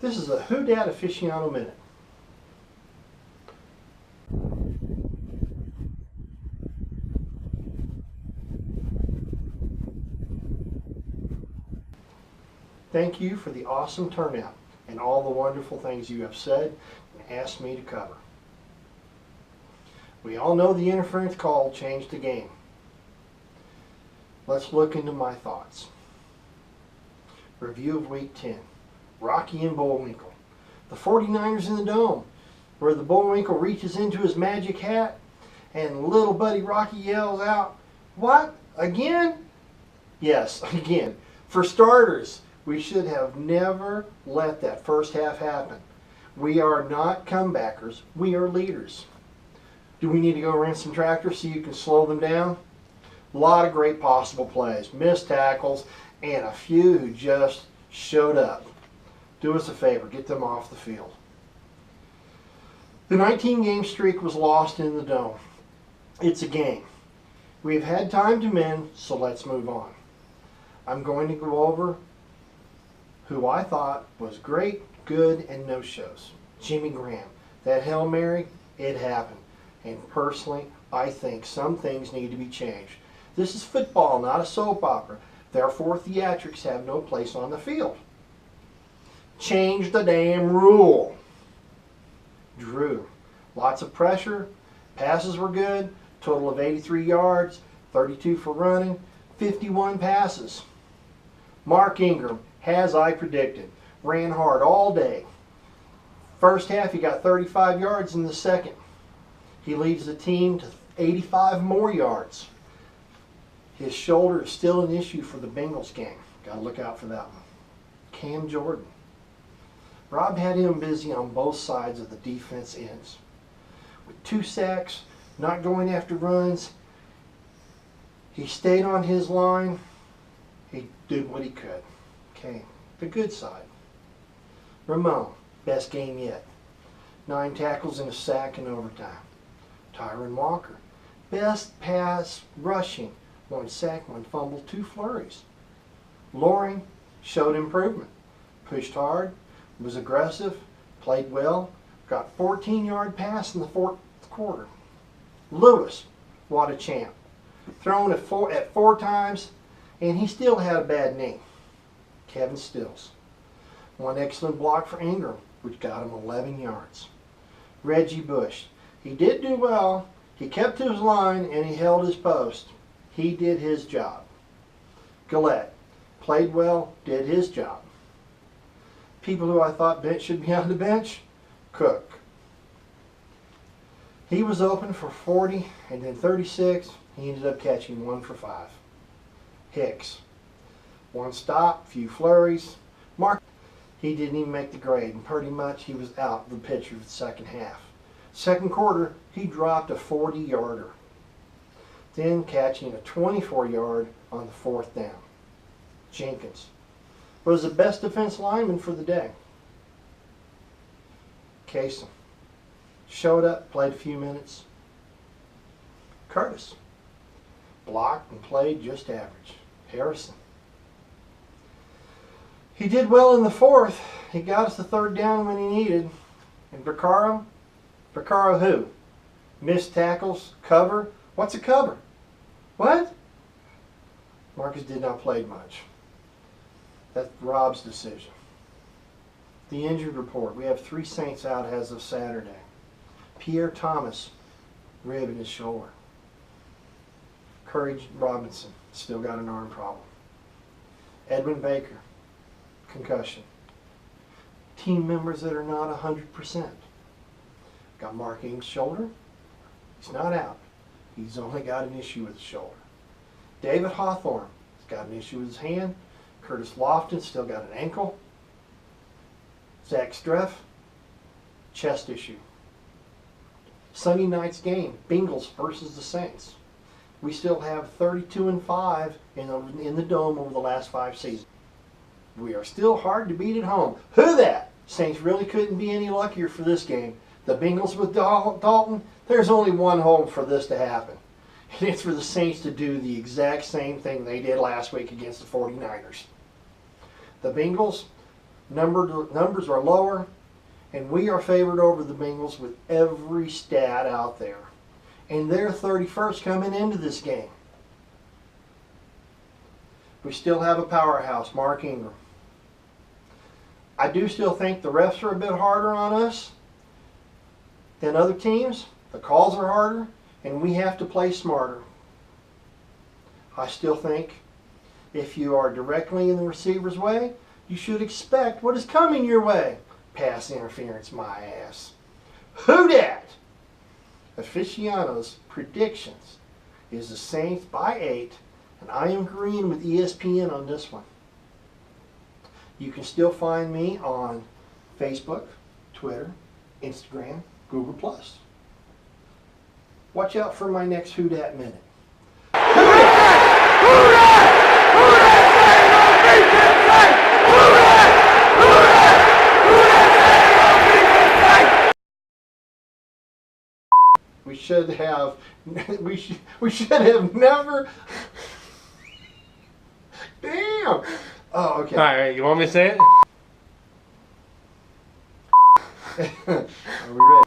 This is a Who Dat Aficionado Minute. Thank you for the awesome turnout and all the wonderful things you have said and asked me to cover. We all know the interference call changed the game. Let's look into my thoughts. Review of Week 10. Rocky and Bullwinkle. The 49ers in the Dome, where the Bullwinkle reaches into his magic hat and little buddy Rocky yells out, "What? Again?" Yes, again. For starters, we should have never let that first half happen. We are not comebackers. We are leaders. Do we need to go rent some tractors so you can slow them down? A lot of great possible plays, missed tackles, and a few who just showed up. Do us a favor, get them off the field. The 19-game streak was lost in the Dome. It's a game. We've had time to mend, so let's move on. I'm going to go over who I thought was great, good, and no-shows. Jimmy Graham. That Hail Mary, it happened. And personally, I think some things need to be changed. This is football, not a soap opera. Therefore, theatrics have no place on the field. Change the damn rule. Drew. Lots of pressure. Passes were good. Total of 83 yards. 32 for running. 51 passes. Mark Ingram, as I predicted, ran hard all day. First half, he got 35 yards in the second. He leads the team to 85 more yards. His shoulder is still an issue for the Bengals game. Got to look out for that one. Cam Jordan. Rob had him busy on both sides of the defense ends. With 2 sacks, not going after runs, he stayed on his line. He did what he could. Okay, the good side. Ramon, best game yet. 9 tackles and a sack in overtime. Tyron Walker, best pass rushing. 1 sack, 1 fumble, 2 flurries. Loring showed improvement. Pushed hard, was aggressive, played well, got 14-yard pass in the 4th quarter. Lewis, what a champ. Thrown at 4 times, and he still had a bad knee. Kevin Stills. 1 excellent block for Ingram, which got him 11 yards. Reggie Bush. He did do well. He kept to his line, and he held his post. He did his job. Gillette. Played well, did his job. People who I thought should be on the bench. Cook. He was open for 40 and then 36. He ended up catching 1 for 5. Hicks. 1 stop, few flurries. Mark. He didn't even make the grade, and pretty much he was out the picture of the second half. Second quarter, he dropped a 40-yarder. Then catching a 24-yard on the 4th down. Jenkins was the best defense lineman for the day. Kasem showed up, played a few minutes. Curtis blocked and played just average. Harrison. He did well in the 4th. He got us the 3rd down when he needed. And Vaccaro who? Missed tackles, cover. What's a cover? What? Marcus did not play much. That's Rob's decision. The injured report. We have 3 Saints out as of Saturday. Pierre Thomas, rib in his shoulder. Courage Robinson, still got an arm problem. Edwin Baker, concussion. Team members that are not 100%. Got Mark Ingram's shoulder. He's not out. He's only got an issue with his shoulder. David Hawthorne has got an issue with his hand. Curtis Lofton still got an ankle. Zach Streff, chest issue. Sunday night's game, Bengals versus the Saints. We still have 32-5 in the Dome over the last 5 seasons. We are still hard to beat at home. Who that? Saints really couldn't be any luckier for this game. The Bengals with Dalton, there's only one home for this to happen. And it's for the Saints to do the exact same thing they did last week against the 49ers. The Bengals Numbers are lower, and we are favored over the Bengals with every stat out there. And they're 31st coming into this game. We still have a powerhouse, Mark Ingram. I do still think the refs are a bit harder on us than other teams. The calls are harder, and we have to play smarter. I still think if you are directly in the receiver's way, you should expect what is coming your way. Pass interference, my ass. Who dat? Aficionado's predictions is the Saints by 8, and I am agreeing with ESPN on this one. You can still find me on Facebook, Twitter, Instagram, Google+. Watch out for my next Who Dat Minute. We should have never. Damn. Oh, okay. All right, you want me to say it? Are we ready?